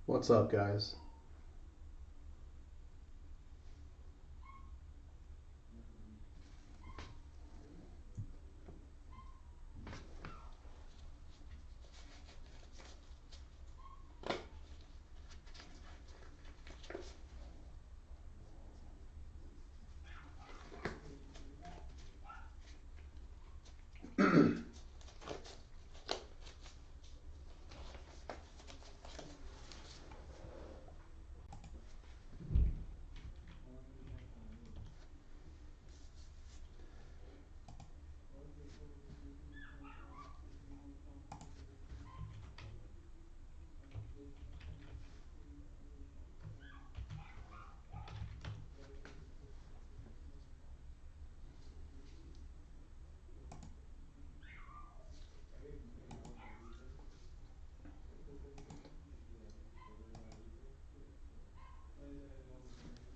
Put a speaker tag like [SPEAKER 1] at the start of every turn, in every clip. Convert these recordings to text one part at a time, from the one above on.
[SPEAKER 1] What's up, guys?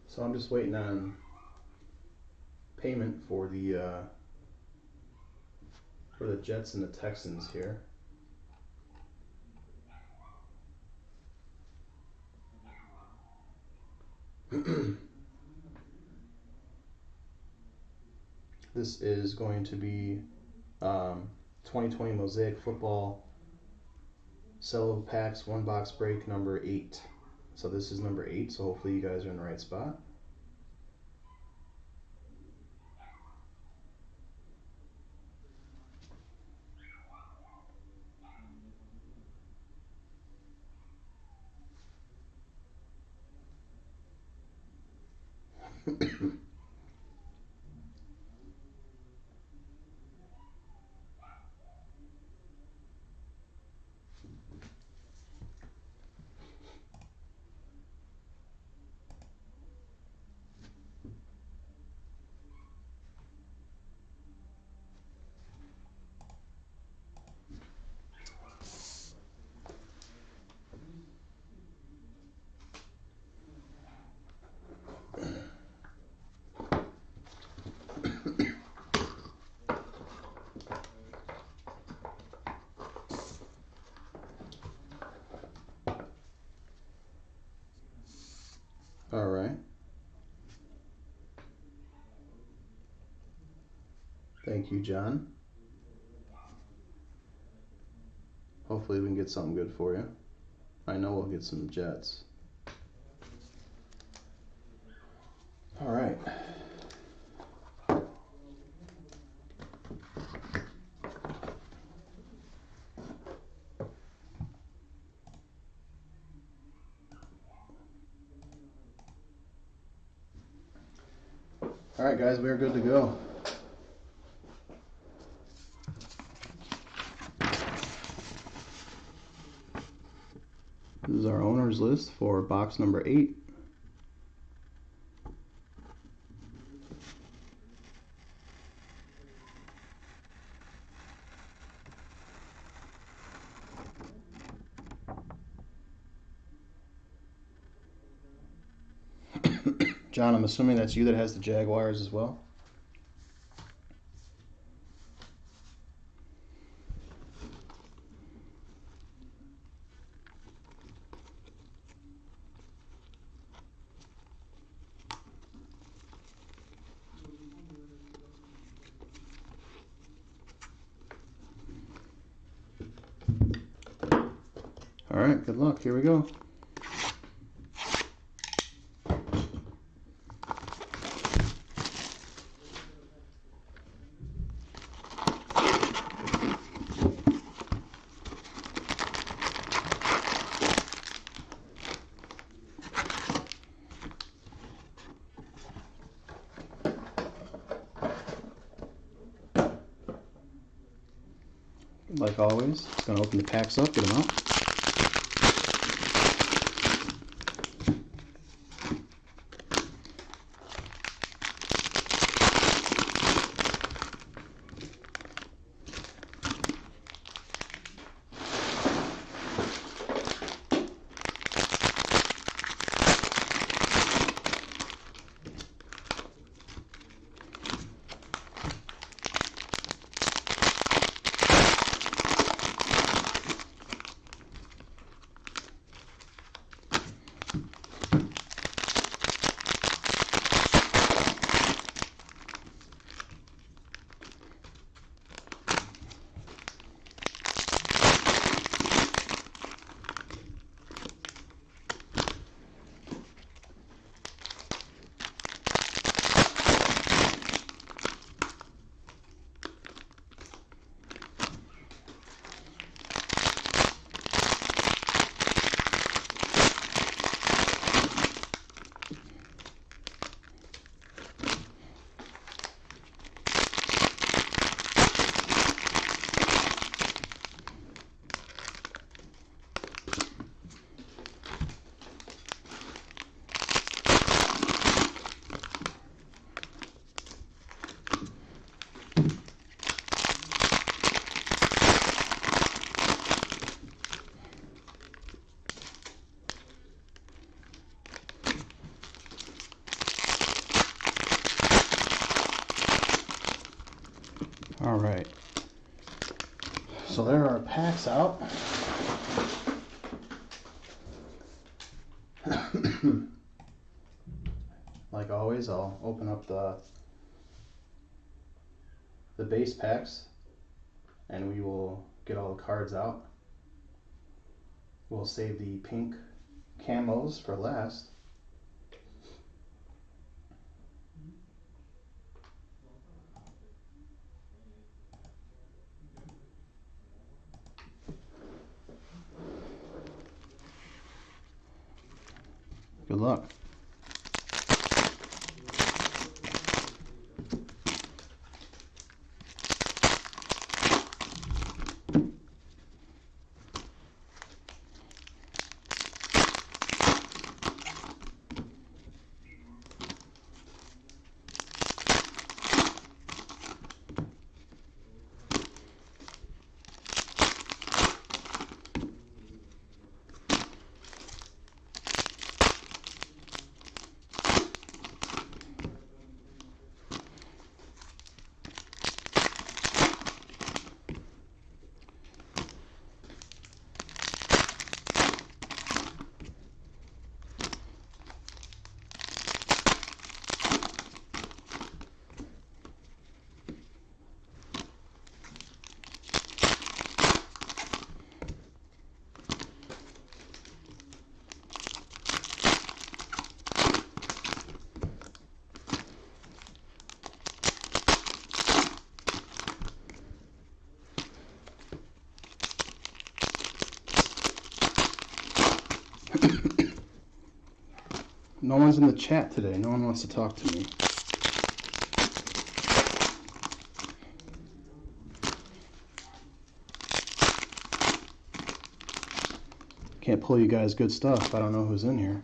[SPEAKER 1] So I'm just waiting on payment for the Jets and the Texans here. This is going to be 2020 Mosaic Football Cello Packs 1-box break number 8. So this is number 8, so hopefully you guys are in the right spot. All right. Thank you, John. Hopefully we can get something good for you. I know we'll get some Jets. All right. All right, guys, we're good to go. This is our owner's list for box number 8. John, I'm assuming that's you that has the Jaguars as well? All right, good luck. Here we go. Like always, just going to open the packs up, get them out. our packs out. Like always, I'll open up the base packs and we will get all the cards out. We'll save the pink camos for last. Good luck. No one's in the chat today. No one wants to talk to me. Can't pull you guys good stuff. I don't know who's in here.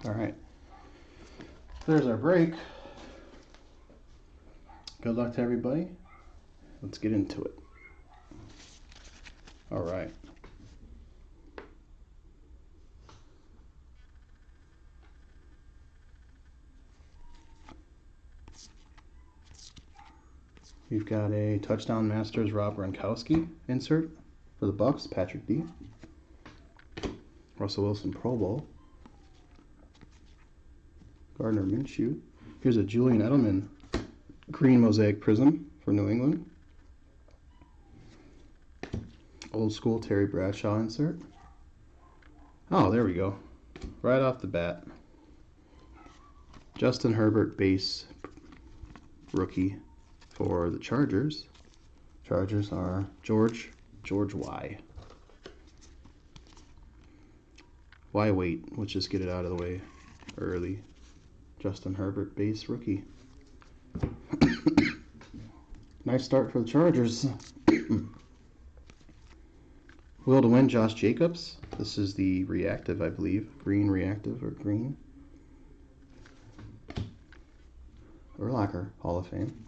[SPEAKER 1] All right, there's our break. Good luck to everybody. Let's get into it. All right. We've got a Touchdown Masters Rob Gronkowski insert for the Bucks, Patrick D. Russell Wilson Pro Bowl. Gardner Minshew. Here's a Julian Edelman green mosaic prism for New England. Old school Terry Bradshaw insert. Oh, there we go. Right off the bat. Justin Herbert base rookie for the Chargers. Chargers are George Y. Why wait? Let's just get it out of the way early. Justin Herbert base rookie. Nice start for the Chargers. Will to win, Josh Jacobs. This is the reactive, I believe. Green reactive or green. Urlacher, Hall of Fame.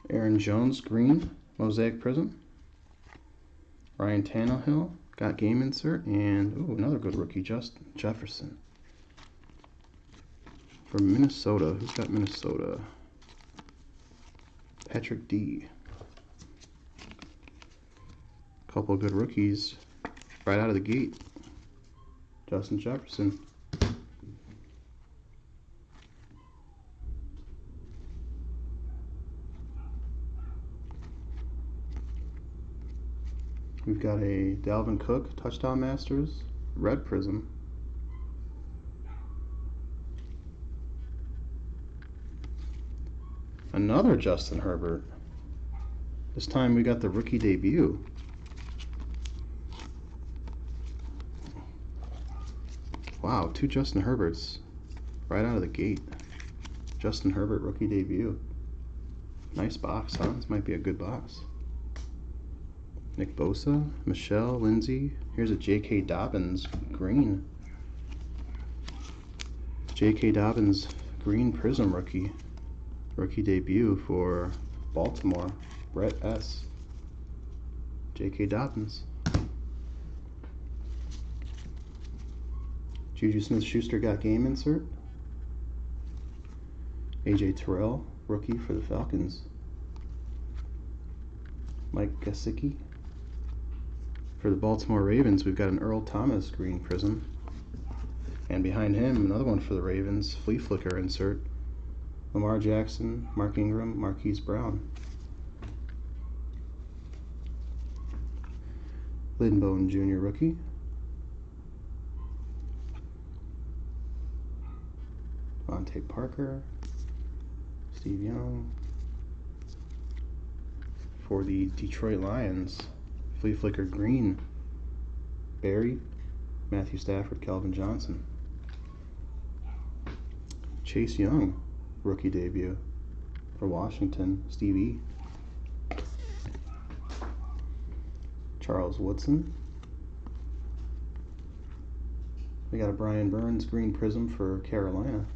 [SPEAKER 1] Aaron Jones, green, mosaic prism. Ryan Tannehill, got game insert. And, ooh, another good rookie, Justin Jefferson. From Minnesota. Who's got Minnesota? Patrick D. Couple of good rookies right out of the gate. Justin Jefferson. We've got a Dalvin Cook Touchdown Masters red prism. Another Justin Herbert. This time we got the rookie debut. Wow, 2 Justin Herberts right out of the gate. Justin Herbert rookie debut. Nice box, huh? This might be a good box. Nick Bosa, Michelle, Lindsay. Here's a J.K. Dobbins green. J.K. Dobbins green prism rookie. Rookie debut for Baltimore. Brett S. J.K. Dobbins. Juju Smith-Schuster got game insert. A.J. Terrell, rookie for the Falcons. Mike Gesicki. For the Baltimore Ravens, we've got an Earl Thomas green prism. And behind him, another one for the Ravens, flea flicker insert. Lamar Jackson, Mark Ingram, Marquise Brown. Lindbone Jr. rookie. Vontae Parker. Steve Young. For the Detroit Lions, flea flicker green. Barry, Matthew Stafford, Calvin Johnson. Chase Young, rookie debut for Washington, Steve E. Charles Woodson. We got a Brian Burns green prism for Carolina.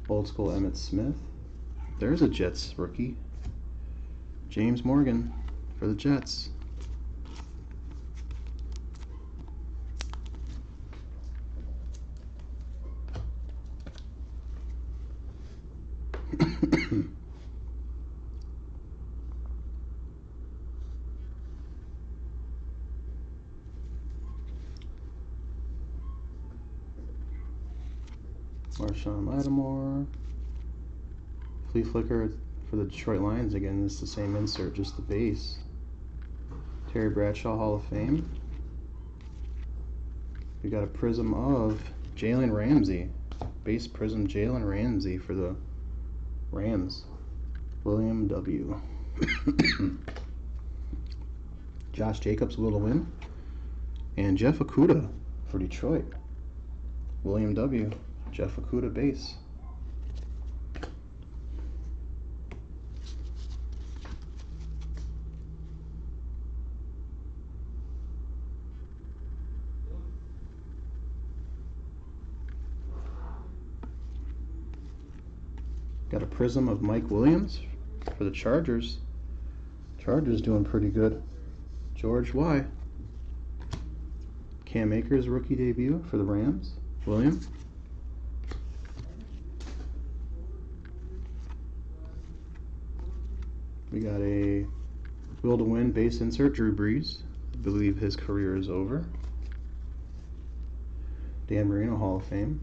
[SPEAKER 1] Old school Emmitt Smith. There's a Jets rookie. James Morgan for the Jets. Marshawn Lattimore. Flea flicker for the Detroit Lions again. This is the same insert, just the base. Terry Bradshaw Hall of Fame. We got a prism of Jalen Ramsey. Base prism Jalen Ramsey for the Rams. William W. Josh Jacobs will win. And Jeff Okudah for Detroit. William W. Jeff Okudah base. Got a prism of Mike Williams for the Chargers. Chargers doing pretty good. George Y. Cam Akers rookie debut for the Rams. William. We got a Will to Win base insert, Drew Brees. I believe his career is over. Dan Marino Hall of Fame.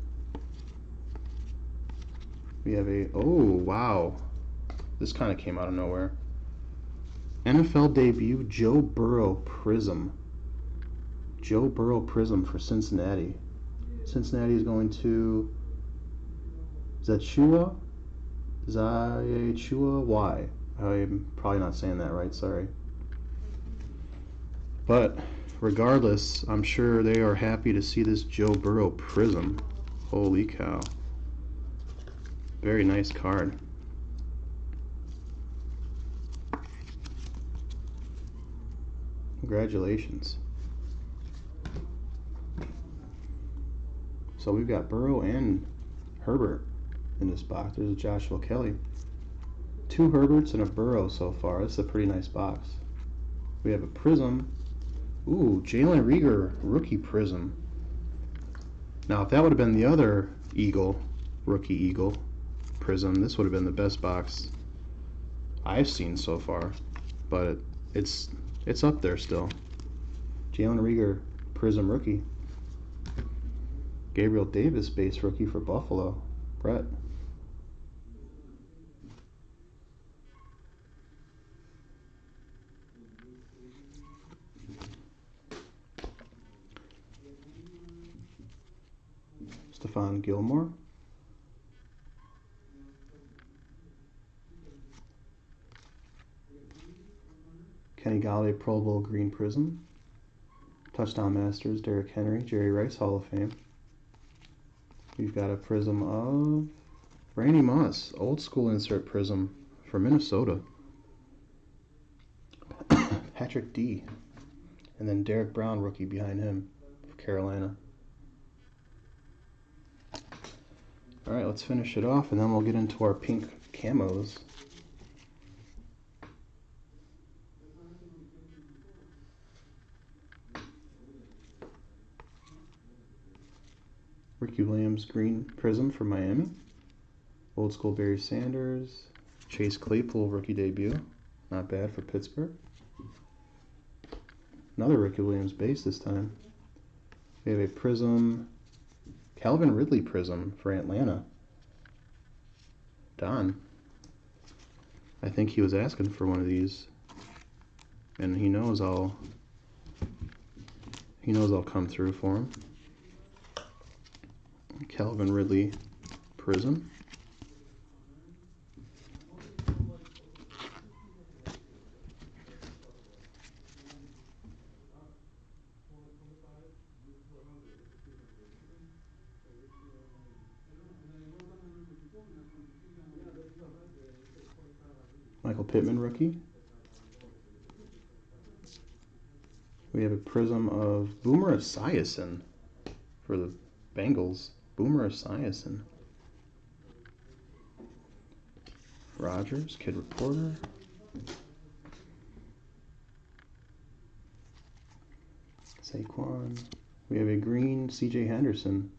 [SPEAKER 1] We have a, oh wow, this kind of came out of nowhere. NFL debut, Joe Burrow Prism. Joe Burrow Prism for Cincinnati. Cincinnati is going to Zachua Y. I'm probably not saying that right, sorry. But regardless, I'm sure they are happy to see this Joe Burrow Prism. Holy cow. Very nice card. Congratulations. So we've got Burrow and Herbert in this box. There's a Joshua Kelly. 2 Herberts and a Burrow so far. This is a pretty nice box. We have a prism. Ooh, Jalen Reagor rookie prism. Now if that would have been the other Eagle, rookie Eagle prism, this would have been the best box I've seen so far. But it's up there still. Jalen Reagor prism rookie. Gabriel Davis base rookie for Buffalo. Brett. Stephon Gilmore. Kenny Galladay Pro Bowl Green Prism. Touchdown Masters, Derrick Henry, Jerry Rice Hall of Fame. We've got a prism of Randy Moss, old school insert prism for Minnesota. Patrick D. And then Derek Brown, rookie behind him for Carolina. Alright, let's finish it off and then we'll get into our pink camos. Ricky Williams green prism for Miami. Old school Barry Sanders. Chase Claypool rookie debut. Not bad for Pittsburgh. Another Ricky Williams base this time. We have a prism. Calvin Ridley prism for Atlanta. Don. I think he was asking for one of these. And he knows I'll come through for him. Calvin Ridley prism. Michael Pittman rookie. We have a prism of Boomer Esiason for the Bengals. Boomer Esiason. Rodgers, Kid Reporter. Saquon. We have a green C.J. Henderson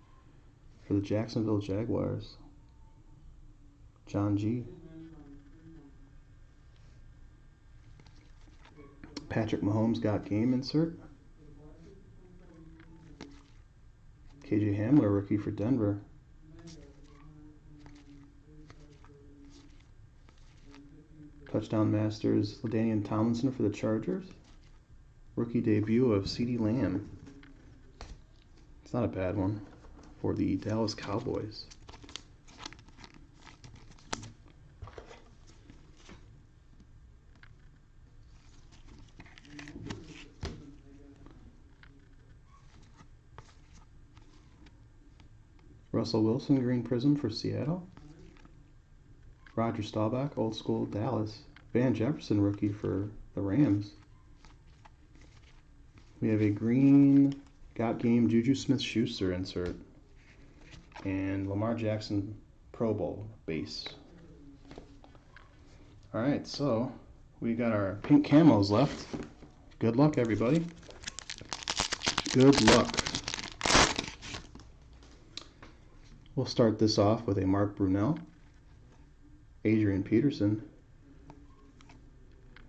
[SPEAKER 1] for the Jacksonville Jaguars. John G. Patrick Mahomes got game insert. KJ Hamler, rookie for Denver. Touchdown Masters, LaDainian Tomlinson for the Chargers. Rookie debut of CeeDee Lamb. It's not a bad one for the Dallas Cowboys. Russell Wilson, green prism for Seattle. Roger Staubach, old school Dallas. Van Jefferson, rookie for the Rams. We have a green got game Juju Smith-Schuster insert. And Lamar Jackson Pro Bowl base. Alright, so we got our pink camos left. Good luck, everybody. Good luck. We'll start this off with a Mark Brunell, Adrian Peterson,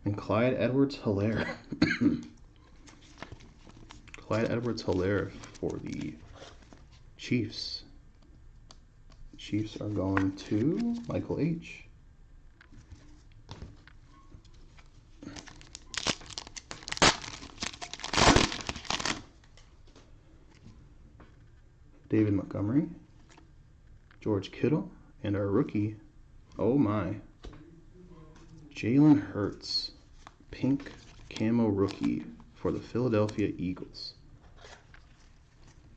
[SPEAKER 1] and Clyde Edwards-Helaire. Clyde Edwards-Helaire for the Chiefs. Chiefs are going to Michael H. David Montgomery. George Kittle, and our rookie, oh my, Jalen Hurts, pink camo rookie for the Philadelphia Eagles.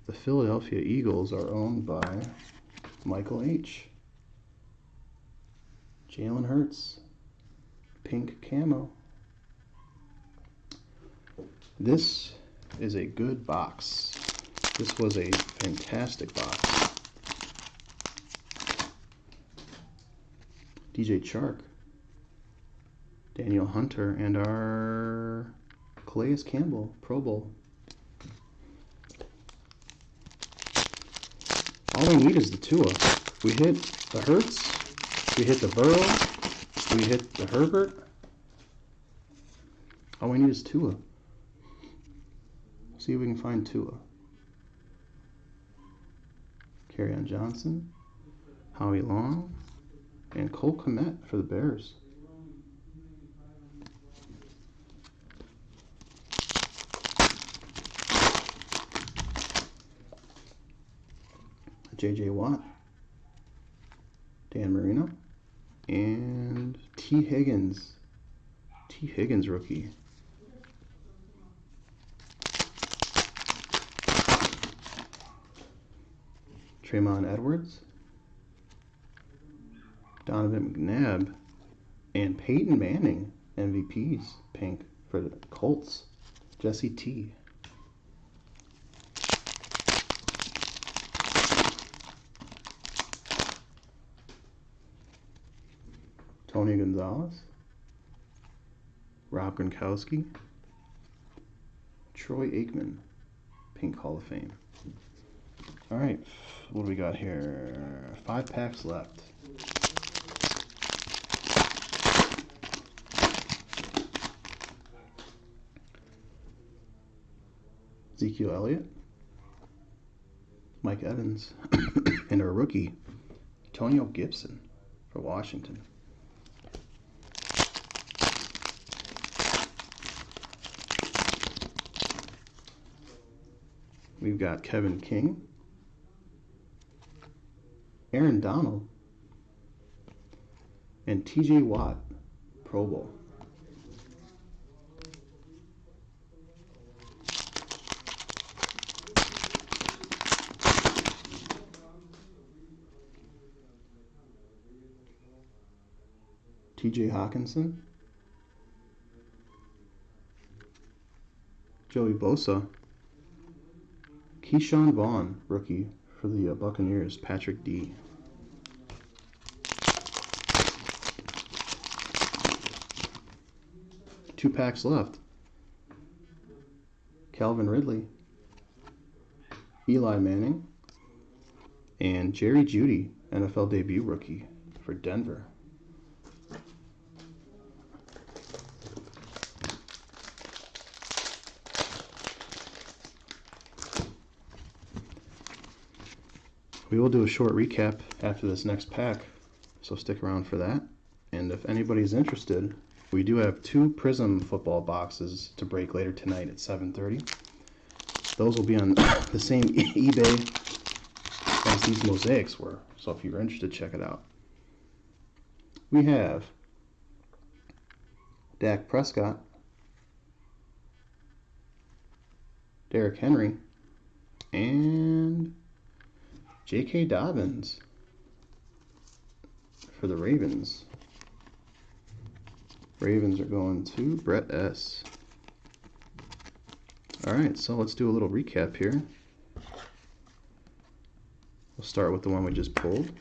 [SPEAKER 1] The Philadelphia Eagles are owned by Michael H. Jalen Hurts, pink camo. This is a good box. This was a fantastic box. DJ Chark, Daniel Hunter, and our Calais Campbell Pro Bowl. All we need is the Tua. We hit the Hurts, we hit the Burrow, we hit the Herbert. All we need is Tua. See if we can find Tua. Kerryon Johnson, Howie Long, and Cole Kmet for the Bears. J.J. Watt, Dan Marino, and T. Higgins. T. Higgins rookie. Tremont Edwards, Donovan McNabb, and Peyton Manning, MVPs, pink for the Colts. Jesse T. Tony Gonzalez, Rob Gronkowski, Troy Aikman, pink Hall of Fame. All right, what do we got here? 5 packs left. Ezekiel Elliott, Mike Evans, and our rookie, Antonio Gibson for Washington. We've got Kevin King, Aaron Donald, and TJ Watt, Pro Bowl. TJ Hawkinson, Joey Bosa, Keyshawn Vaughn, rookie for the Buccaneers, Patrick D. Two packs left. Calvin Ridley, Eli Manning, and Jerry Jeudy, NFL debut rookie for Denver. We will do a short recap after this next pack, so stick around for that. And if anybody's interested, we do have 2 Prism football boxes to break later tonight at 7:30. Those will be on the same eBay as these Mosaics were, so if you're interested, check it out. We have Dak Prescott, Derrick Henry, and J.K. Dobbins for the Ravens. Ravens are going to Brett S. Alright, so let's do a little recap here. We'll start with the one we just pulled.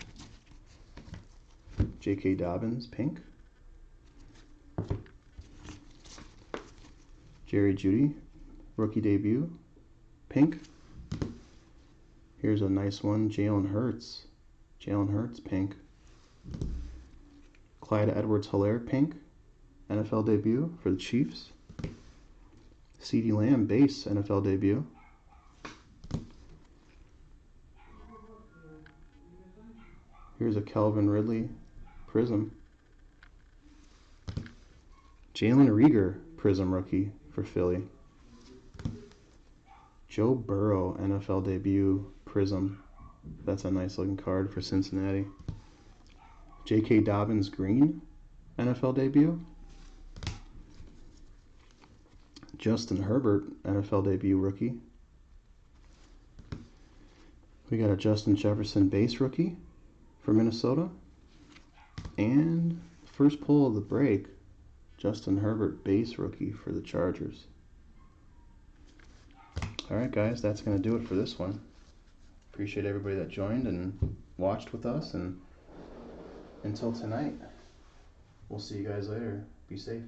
[SPEAKER 1] J.K. Dobbins, pink. Jerry Jeudy, rookie debut, pink. Here's a nice one, Jalen Hurts. Jalen Hurts, pink. Clyde Edwards-Helaire, pink. NFL debut for the Chiefs. CeeDee Lamb, base, NFL debut. Here's a Calvin Ridley, Prism. Jalen Reagor, Prism rookie for Philly. Joe Burrow, NFL debut, Prism. That's a nice looking card for Cincinnati. J.K. Dobbins green, NFL debut. Justin Herbert, NFL debut rookie. We got a Justin Jefferson base rookie for Minnesota. And first pull of the break, Justin Herbert base rookie for the Chargers. Alright guys, that's going to do it for this one. Appreciate everybody that joined and watched with us, and until tonight, we'll see you guys later. Be safe.